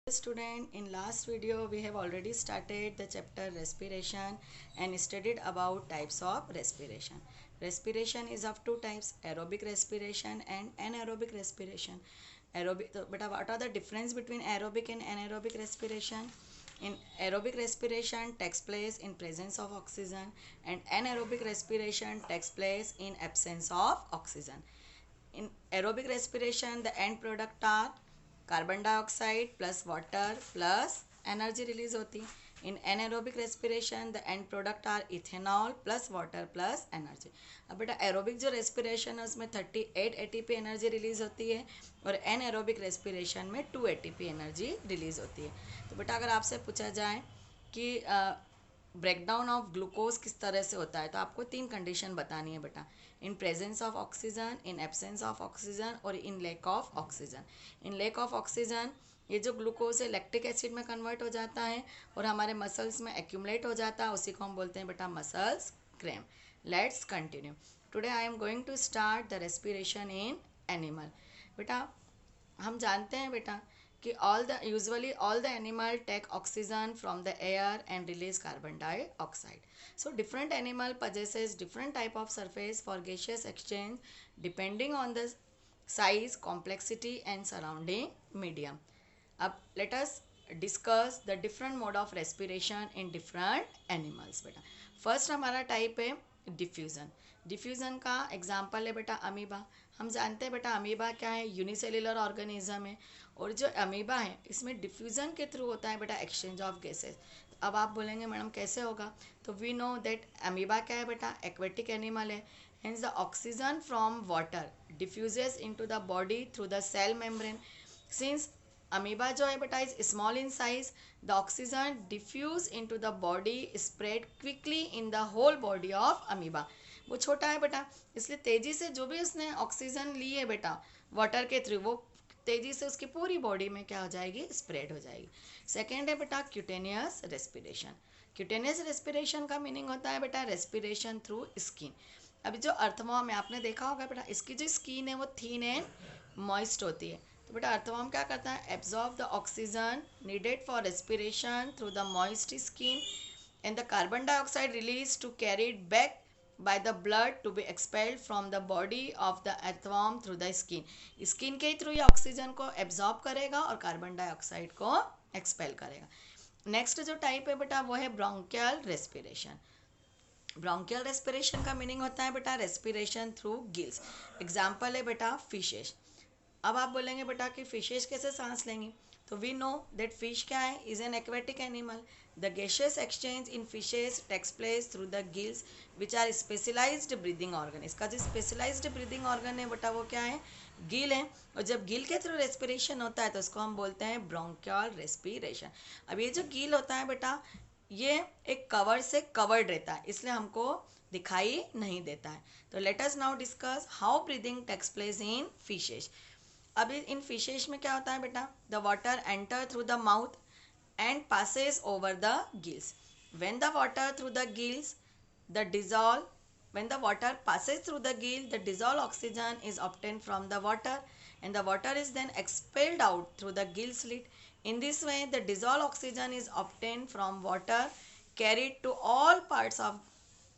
Student, in last video we have already started the chapter respiration and studied about types of respiration. Respiration is of two types, aerobic respiration and anaerobic respiration. Aerobic, but what are the difference between aerobic and anaerobic respiration? In aerobic respiration takes place in presence of oxygen and anaerobic respiration takes place in absence of oxygen. In aerobic respiration, the end product are carbon dioxide plus water plus energy release होती है. In anaerobic respiration the end product are ethanol plus water plus energy. अब बेटा aerobic जो respiration है उसमें 38 ATP energy release होती है और एनएरोबिक रेस्पिरेशन में 2 एटीपी एनर्जी रिलीज होती है. तो बेटा अगर आपसे पूछा जाए कि ब्रेकडाउन ऑफ ग्लूकोज किस तरह से होता है तो आपको 3 कंडीशन बतानी है बेटा. In presence of oxygen, in absence of oxygen और in lack of oxygen. In lack of oxygen ये जो ग्लूकोज है लैक्टिक एसिड में कन्वर्ट हो जाता है और हमारे मसल्स में एक्यूमुलेट हो जाता है. उसी को हम बोलते हैं बेटा muscles cramp. Let's continue. Today I am going to start the respiration in animal. बेटा हम जानते हैं बेटा कि all the animal take oxygen from the air and release carbon dioxide. So different animal possesses different type of surface for gaseous exchange depending on the size, complexity and surrounding medium. अब let us discuss the different mode of respiration in different animals. बेटा first हमारा type है diffusion. Diffusion का example है बेटा amoeba. हम जानते हैं बेटा अमीबा क्या है, यूनिसेल्युलर ऑर्गेनिज्म है और जो अमीबा है इसमें डिफ्यूज़न के थ्रू होता है बेटा एक्सचेंज ऑफ गैसेस. अब आप बोलेंगे मैडम कैसे होगा, तो वी नो दैट अमीबा क्या है बेटा एक्वेटिक एनिमल है. Hence the oxygen from water diffuses into the body through the cell membrane. Since amoeba जो है बेटा is small in size, the oxygen diffuse into the body spread quickly in the whole body of amoeba. वो छोटा है बेटा इसलिए तेजी से जो भी उसने ऑक्सीजन ली है बेटा वाटर के थ्रू वो तेजी से उसकी पूरी बॉडी में क्या हो जाएगी, स्प्रेड हो जाएगी. सेकेंड है बेटा क्यूटेनियस रेस्पिरेशन. क्यूटेनियस रेस्पिरेशन का मीनिंग होता है बेटा रेस्पिरेशन थ्रू स्किन. अभी जो अर्थवॉर्म है आपने देखा होगा बेटा इसकी जो स्किन है वो थीन एंड मॉइस्ट होती है. तो बेटा अर्थवॉर्म क्या करता है, absorb the oxygen needed for respiration through the moist skin and the carbon dioxide released to carry it back by the blood to be expelled from the body of the earthworm through the skin. Skin के through ये oxygen को absorb करेगा और carbon dioxide को expel करेगा. Next जो type है बेटा वो है ब्रोंकियल रेस्पिरेशन. ब्रोंकियल रेस्पिरेशन का मीनिंग होता है बेटा रेस्पिरेशन थ्रू गिल्स. एग्जाम्पल है बेटा फिशेस. अब आप बोलेंगे बेटा कि फिशेस कैसे सांस लेंगी, तो वी नो दैट फिश क्या है, is an aquatic animal. The gaseous exchange in fishes takes place through the gills which are specialised breathing organ. इसका जो स्पेशलाइज्ड ब्रीदिंग ऑर्गन है बेटा वो क्या है, गिल है. और जब गिल के थ्रू रेस्पिरेशन होता है तो उसको हम बोलते हैं ब्रोंकियल रेस्पिरेशन. अब ये जो गिल होता है बेटा ये एक कवर से कवर्ड रहता है इसलिए हमको दिखाई नहीं देता है. तो let us now discuss how breathing takes place in fishes. अभी इन फिशेस में क्या होता है बेटा, the water enter through the mouth and passes over the gills. When the water through the gills, the dissolve, when the water passes through the gill, the dissolved oxygen is obtained from the water and the water is then expelled out through the gill slit. In this way, the dissolved oxygen is obtained from water, carried to all parts of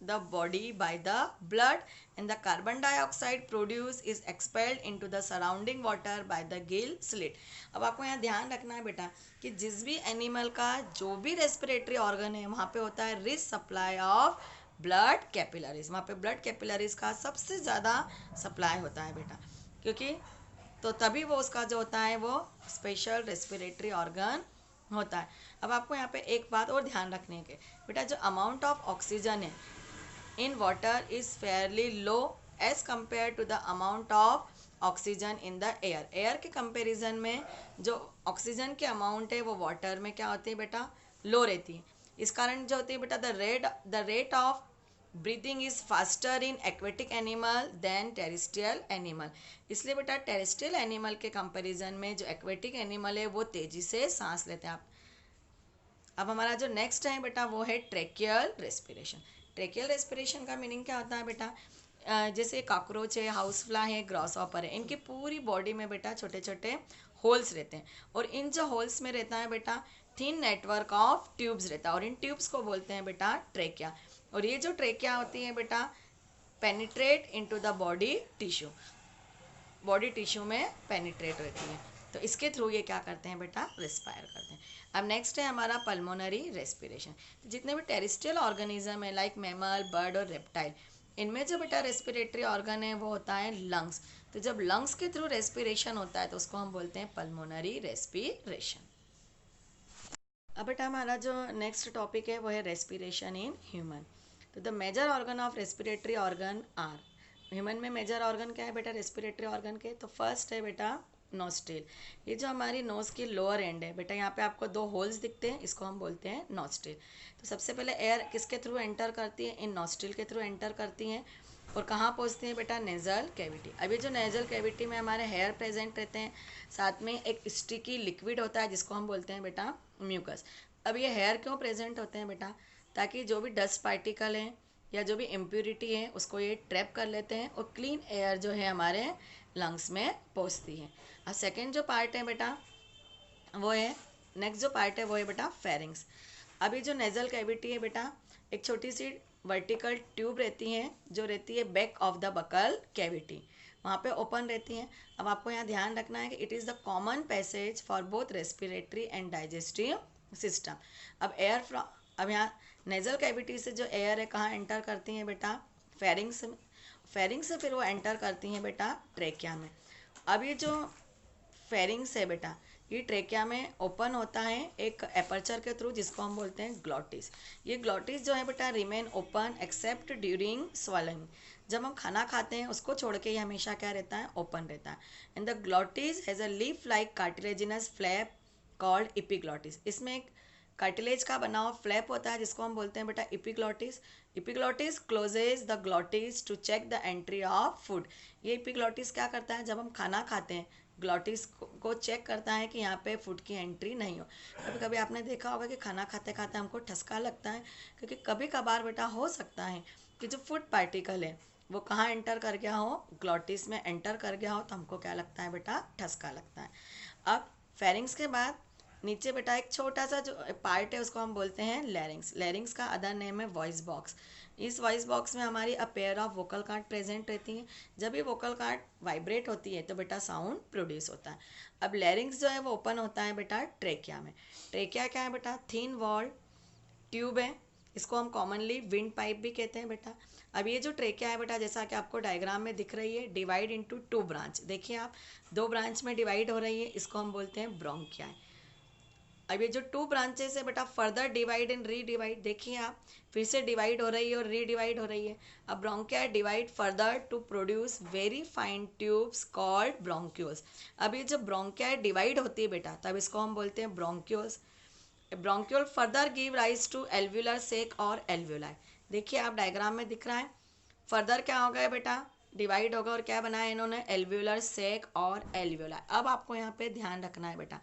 the body by the blood and the carbon dioxide produced is expelled into the surrounding water by the gill slit. अब आपको यहाँ ध्यान रखना है बेटा कि जिस भी एनिमल का जो भी रेस्पिरेटरी ऑर्गन है वहाँ पे होता है rich supply of blood capillaries. वहाँ पे ब्लड कैपिलरीज का सबसे ज़्यादा सप्लाई होता है बेटा, क्योंकि तो तभी वो उसका जो होता है वो स्पेशल रेस्पिरेटरी ऑर्गन होता है. अब आपको यहाँ पे एक बात और ध्यान रखने के बेटा, जो अमाउंट ऑफ ऑक्सीजन है in water is fairly low as compared to the amount of oxygen in the air. Air के कंपैरिजन में जो ऑक्सीजन की अमाउंट है वो वाटर में क्या होती है बेटा, लो रहती है. इस कारण जो होती है बेटा the rate of breathing is faster in aquatic animal than terrestrial animal. इसलिए बेटा टेरेस्ट्रियल एनिमल के कंपैरिजन में जो एक्वेटिक एनिमल है वो तेजी से सांस लेते हैं. आप अब हमारा जो नेक्स्ट है बेटा वो है ट्रेकियल रेस्पिरेशन. ट्रेकियल रेस्पिरेशन का मीनिंग क्या होता है बेटा, जैसे कॉकरोच है, हाउस फ्लाई है, ग्रॉस हॉपर है, इनकी पूरी बॉडी में बेटा छोटे छोटे होल्स रहते हैं, और इन जो होल्स में रहता है बेटा थिन नेटवर्क ऑफ ट्यूब्स रहता है, और इन ट्यूब्स को बोलते हैं बेटा ट्रेकिया। और ये जो ट्रेकिया होती है बेटा penetrate into the body tissue में पेनिट्रेट रहती है, तो इसके थ्रू ये क्या करते हैं बेटा रिस्पायर करते हैं। अब नेक्स्ट है हमारा पल्मोनरी रेस्पिरेशन। तो जितने भी टेरेस्ट्रियल ऑर्गेनिज्म है लाइक मैमल, बर्ड और रेप्टाइल, इनमें जो बेटा रेस्पिरेटरी ऑर्गन है वो होता है लंग्स। तो जब लंग्स के थ्रू रेस्पिरेशन होता है तो उसको हम बोलते हैं पल्मोनरी रेस्पिरेशन। अब बेटा हमारा जो नेक्स्ट टॉपिक है वो है रेस्पिरेशन इन ह्यूमन। तो the major organ of respiratory organ are, human में मेजर ऑर्गन क्या है बेटा रेस्पिरेटरी ऑर्गन के, तो फर्स्ट है बेटा नोस्ट्रिल। ये जो हमारी नोज की लोअर एंड है बेटा, यहाँ पे आपको दो होल्स दिखते हैं, इसको हम बोलते हैं नोस्ट्रिल। तो सबसे पहले एयर किसके थ्रू एंटर करती है, इन नोस्ट्रिल के थ्रू एंटर करती हैं, और कहाँ पहुँचती हैं बेटा नेजल कैविटी। अभी जो नेजल कैविटी में हमारे हेयर प्रेजेंट रहते हैं, साथ में एक स्टिकी लिक्विड होता है जिसको हम बोलते हैं बेटा म्यूकस। अब ये हेयर क्यों प्रेजेंट होते हैं बेटा, ताकि जो भी डस्ट पार्टिकल हैं या जो भी इम्प्योरिटी है उसको ये ट्रैप कर लेते हैं, और क्लीन एयर जो है हमारे लंग्स में पहुँचती है। और सेकेंड जो पार्ट है बेटा वो है, नेक्स्ट जो पार्ट है वो है बेटा फेरिंग्स। अभी जो नेजल कैविटी है बेटा, एक छोटी सी वर्टिकल ट्यूब रहती है जो रहती है back of the buccal cavity, वहाँ पे ओपन रहती हैं। अब आपको यहाँ ध्यान रखना है कि it is the common passage for both respiratory and digestive system. अब यहाँ नेजल कैविटी से जो एयर है कहाँ एंटर करती हैं बेटा फेरिंग्स में, फेरिंग्स से फिर वो एंटर करती हैं बेटा ट्रेकिया में। अब ये जो फेरिंग्स है बेटा, ये ट्रेकिया में ओपन होता है एक एपर्चर के थ्रू जिसको हम बोलते हैं ग्लॉटिस। ये ग्लॉटिस जो है बेटा remain open accept during swallowing। जब हम खाना खाते हैं उसको छोड़ के ये हमेशा क्या रहता है ओपन रहता है। And the glottis has a leaf like cartilaginous flap called epiglottis. इसमें एक कार्टिलेज का बना हुआ फ्लैप होता है जिसको हम बोलते हैं बेटा epiglottis. Epiglottis closes the glottis to check the entry of food. ये इपिग्लॉटिस क्या करता है, जब हम खाना खाते हैं ग्लॉटिस को चेक करता है कि यहाँ पे फूड की एंट्री नहीं हो। कभी कभी आपने देखा होगा कि खाना खाते खाते हमको ठसका लगता है, क्योंकि कभी कभार बेटा हो सकता है कि जो फूड पार्टिकल है वो कहाँ एंटर कर गया हो, ग्लॉटिस में एंटर कर गया हो, तो हमको क्या लगता है बेटा ठसका लगता है। अब फेरिंग्स के बाद नीचे बेटा एक छोटा सा जो पार्ट है उसको हम बोलते हैं लैरिंग्स। लैरिंग्स का अदर नेम है वॉइस बॉक्स। इस वॉइस बॉक्स में हमारी a pair of vocal card present रहती हैं। जब ये वोकल कार्ड वाइब्रेट होती है तो बेटा साउंड प्रोड्यूस होता है। अब लैरिंग्स जो है वो ओपन होता है बेटा ट्रेकिया में। ट्रेकिया क्या है बेटा, थिन वॉल ट्यूब है, इसको हम कॉमनली विंड पाइप भी कहते हैं बेटा। अब ये जो ट्रेकिया है बेटा, जैसा कि आपको डायग्राम में दिख रही है, डिवाइड इनटू टू ब्रांच। देखिए आप, दो ब्रांच में डिवाइड हो रही है, इसको हम बोलते हैं ब्रोंकिया। अब ये जो टू ब्रांचेस है बेटा फर्दर डिवाइड एंड रीडिवाइड, देखिए आप फिर से डिवाइड हो रही है और रीडिवाइड हो रही है। अब bronchia divide further to produce very fine tubes called bronchioles. अब ये जब ब्रोंकिया डिवाइड होती है बेटा तब इसको हम बोलते हैं bronchioles. Bronchiole further give rise to alveolar sac और एल्व्यूलाई। देखिए आप डायग्राम में दिख रहा है, फर्दर क्या हो गया बेटा डिवाइड होगा और क्या बनाया इन्होंने एल्व्यूलर सेक और एल्व्यूलाई। अब आपको यहाँ पे ध्यान रखना है बेटा,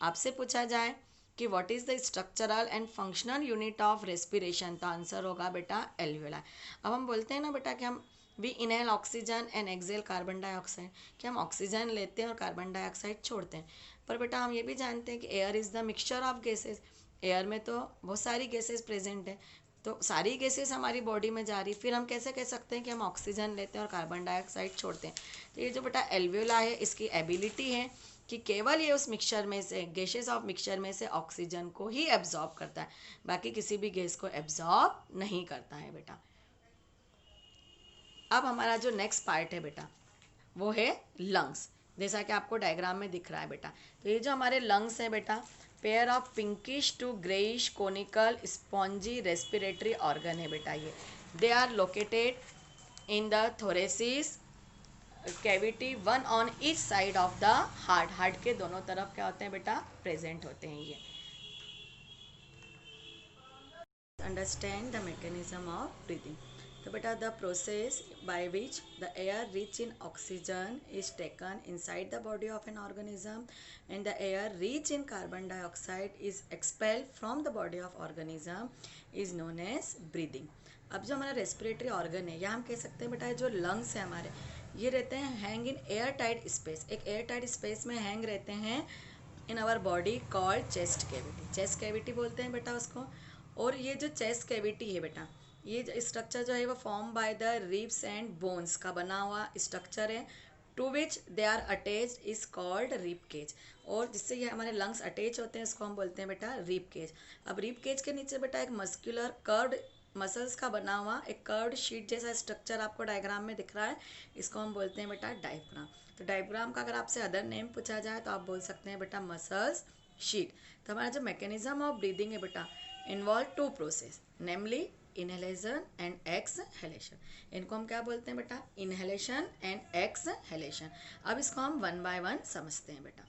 आपसे पूछा जाए कि what is the structural and functional unit of respiration, तो आंसर होगा बेटा एल्व्यूलाई। अब हम बोलते हैं ना बेटा कि हम we inhale oxygen and exhale carbon dioxide, कि हम ऑक्सीजन लेते हैं और कार्बन डाइऑक्साइड छोड़ते हैं। पर बेटा हम ये भी जानते हैं कि air is the mixture of gases. Air में तो बहुत सारी गैसेस प्रेजेंट है, तो सारी गैसेस हमारी बॉडी में जा रही, फिर हम कैसे कह सकते हैं कि हम ऑक्सीजन लेते हैं और कार्बन डाइऑक्साइड छोड़ते हैं। तो ये जो बेटा एल्व्यूला है इसकी एबिलिटी है कि केवल ये उस मिक्सचर में से, गैसेस ऑफ मिक्सचर में से ऑक्सीजन को ही एब्जॉर्ब करता है, बाकी किसी भी गैस को एब्जॉर्ब नहीं करता है बेटा। अब हमारा जो नेक्स्ट पार्ट है बेटा वो है लंग्स, जैसा कि आपको डायग्राम में दिख रहा है बेटा। तो ये जो हमारे लंग्स हैं बेटा pair of pinkish to greyish conical spongy respiratory organ है बेटा। ये they are located in the thoracic cavity one on each side of the heart. Heart के दोनों तरफ क्या होते हैं बेटा प्रेजेंट होते हैं ये। Understand the mechanism of breathing. तो बेटा the process by which the air rich in oxygen is taken inside the body of an organism and the air rich in carbon dioxide is expelled from the body of organism is known as breathing. अब जो हमारा respiratory organ है या हम कह सकते हैं बेटा जो लंग्स है हमारे, ये रहते हैं hang in air tight space, एक एयर टाइट स्पेस में हैंग रहते हैं in our body called chest cavity, chest cavity बोलते हैं बेटा उसको। और ये जो चेस्ट कैविटी है बेटा, ये स्ट्रक्चर जो है वो form by the ribs and bones का बना हुआ स्ट्रक्चर है, to which they are attached is called rib cage. और जिससे ये हमारे लंग्स अटैच होते हैं इसको हम बोलते हैं बेटा रिब केज। अब रिब केज के नीचे बेटा एक मस्कुलर कर्व्ड मसल्स का बना हुआ एक कर्व्ड शीट जैसा स्ट्रक्चर आपको डायग्राम में दिख रहा है, इसको हम बोलते हैं बेटा डायफ्राम। तो डायफ्राम का अगर आपसे अदर नेम पूछा जाए तो आप बोल सकते हैं बेटा मसल्स शीट। तो हमारा जो मैकेनिज्म ऑफ ब्रीदिंग है बेटा involve two process, namely inhalation and exhalation. इनको हम क्या बोलते हैं बेटा, इनहेलेशन एंड एक्सहेलेशन। अब इसको हम वन बाय वन समझते हैं बेटा।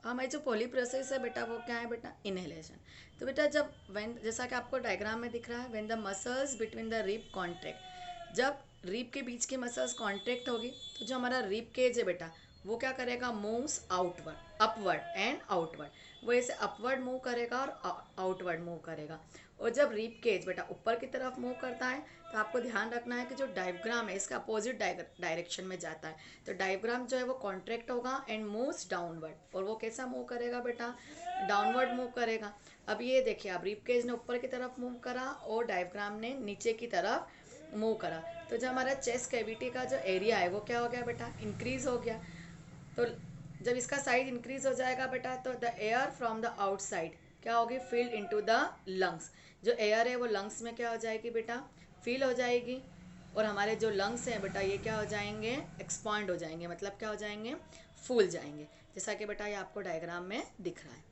हमारी जो पहली प्रोसेस है बेटा वो क्या है बेटा, इनहेलेशन। तो बेटा जब व्हेन, जैसा कि आपको डायग्राम में दिख रहा है, when the muscles between the rib contract, जब रिब के बीच की मसल्स कॉन्ट्रैक्ट होगी तो जो हमारा रिब केज है बेटा वो क्या करेगा, moves outward, upward and outward, वो ऐसे अपवर्ड मूव करेगा और आउटवर्ड मूव करेगा। और जब रिब केज बेटा ऊपर की तरफ मूव करता है तो आपको ध्यान रखना है कि जो डायफ्राम है इसका अपोजिट डायरेक्शन में जाता है। तो डायफ्राम जो है वो कॉन्ट्रैक्ट होगा एंड मूव्स डाउनवर्ड, और वो कैसा मूव करेगा बेटा, डाउनवर्ड मूव करेगा। अब ये देखिए, अब रिब केज ने ऊपर की तरफ मूव करा और डायफ्राम ने नीचे की तरफ मूव करा, तो जो हमारा चेस्ट कैविटी का जो एरिया है वो क्या हो गया बेटा, इंक्रीज हो गया। तो जब इसका साइज इंक्रीज हो जाएगा बेटा तो the air from the outside क्या होगी, फील्ड इनटू द लंग्स। जो एयर है वो लंग्स में क्या हो जाएगी बेटा, फील हो जाएगी। और हमारे जो लंग्स हैं बेटा ये क्या हो जाएंगे, एक्सपांड हो जाएंगे, मतलब क्या हो जाएंगे, फूल जाएंगे, जैसा कि बेटा ये आपको डायग्राम में दिख रहा है।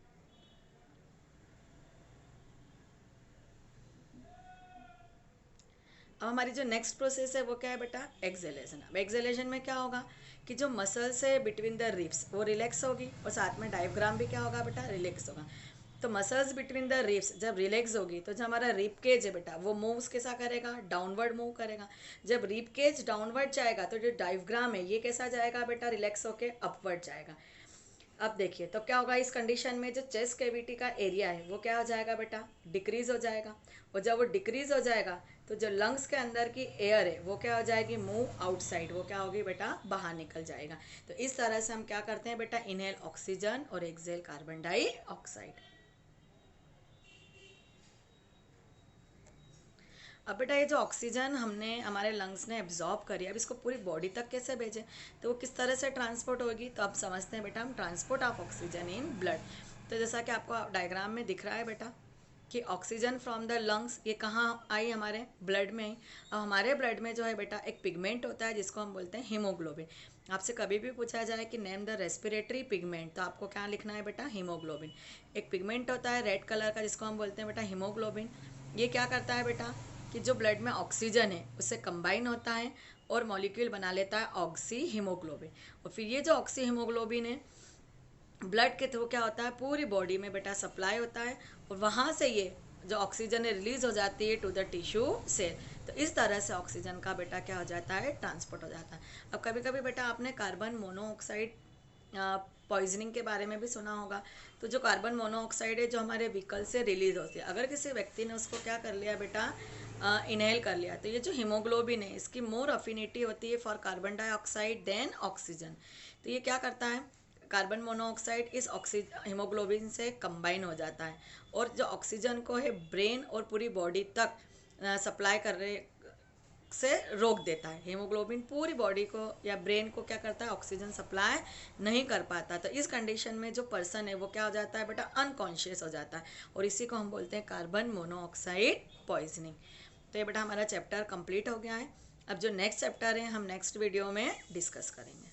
अब हमारी जो नेक्स्ट प्रोसेस है वो क्या है बेटा, एक्सेलेशन। अब एक्सेलेशन में क्या होगा कि जो मसल्स है बिटवीन द रिब्स वो रिलैक्स होगी और साथ में डायफ्राम भी क्या होगा बेटा, रिलैक्स होगा। तो मसल्स बिटवीन द रिब्स जब रिलैक्स होगी तो जो हमारा रिब केज है बेटा वो मूव्स कैसा करेगा, डाउनवर्ड मूव करेगा। जब रिब केज डाउनवर्ड जाएगा तो जो डायफ्राम है ये कैसा जाएगा बेटा, रिलैक्स होके अपवर्ड जाएगा। अब देखिए तो क्या होगा, इस कंडीशन में जो चेस्ट कैविटी का एरिया है वो क्या हो जाएगा बेटा, डिक्रीज हो जाएगा। और जब वो डिक्रीज हो जाएगा तो जो लंग्स के अंदर की एयर है वो क्या हो जाएगी, मूव आउटसाइड, वो क्या होगी बेटा, बाहर निकल जाएगा। तो इस तरह से हम क्या करते हैं बेटा, इनहेल ऑक्सीजन और एक्सहेल कार्बन डाइऑक्साइड। अब बेटा ये जो ऑक्सीजन हमने हमारे लंग्स ने एब्जॉर्ब करी, अब इसको पूरी बॉडी तक कैसे भेजें, तो वो किस तरह से ट्रांसपोर्ट होगी, तो अब समझते हैं बेटा हम transport of oxygen in blood. तो जैसा कि आपको डायग्राम में दिख रहा है बेटा कि ऑक्सीजन फ्रॉम द लंग्स ये कहाँ आई, हमारे ब्लड में ही। अब हमारे ब्लड में जो है बेटा एक पिगमेंट होता है जिसको हम बोलते हैं हीमोग्लोबिन। आपसे कभी भी पूछा जाए कि नेम द रेस्पिरेटरी पिगमेंट, तो आपको क्या लिखना है बेटा, हीमोग्लोबिन। एक पिगमेंट होता है रेड कलर का जिसको हम बोलते हैं बेटा हीमोग्लोबिन। ये क्या करता है बेटा कि जो ब्लड में ऑक्सीजन है उससे कंबाइन होता है और मॉलिक्यूल बना लेता है ऑक्सी हीमोग्लोबिन। और फिर ये जो ऑक्सी हीमोग्लोबिन है ब्लड के थ्रू क्या होता है, पूरी बॉडी में बेटा सप्लाई होता है और वहाँ से ये जो ऑक्सीजन है रिलीज हो जाती है टू द टिश्यू सेल। तो इस तरह से ऑक्सीजन का बेटा क्या हो जाता है, ट्रांसपोर्ट हो जाता है। अब कभी कभी बेटा आपने कार्बन मोनोऑक्साइड पॉइजनिंग के बारे में भी सुना होगा। तो जो कार्बन मोनोऑक्साइड है जो हमारे व्हीकल से रिलीज होती है, अगर किसी व्यक्ति ने उसको क्या कर लिया बेटा, इनहेल कर लिया, तो ये जो हीमोग्लोबिन है इसकी मोर अफिनिटी होती है for carbon dioxide than oxygen. तो ये क्या करता है, कार्बन मोनोऑक्साइड इस हीमोग्लोबिन से कंबाइन हो जाता है और जो ऑक्सीजन को है ब्रेन और पूरी बॉडी तक सप्लाई करने से रोक देता है। हीमोग्लोबिन पूरी बॉडी को या ब्रेन को क्या करता है, ऑक्सीजन सप्लाई नहीं कर पाता। तो इस कंडीशन में जो पर्सन है वो क्या हो जाता है बेटा, अनकॉन्शियस हो जाता है और इसी को हम बोलते हैं कार्बन मोनोऑक्साइड पॉइजनिंग। तो ये बेटा हमारा चैप्टर कंप्लीट हो गया है। अब जो नेक्स्ट चैप्टर है हम नेक्स्ट वीडियो में डिस्कस करेंगे।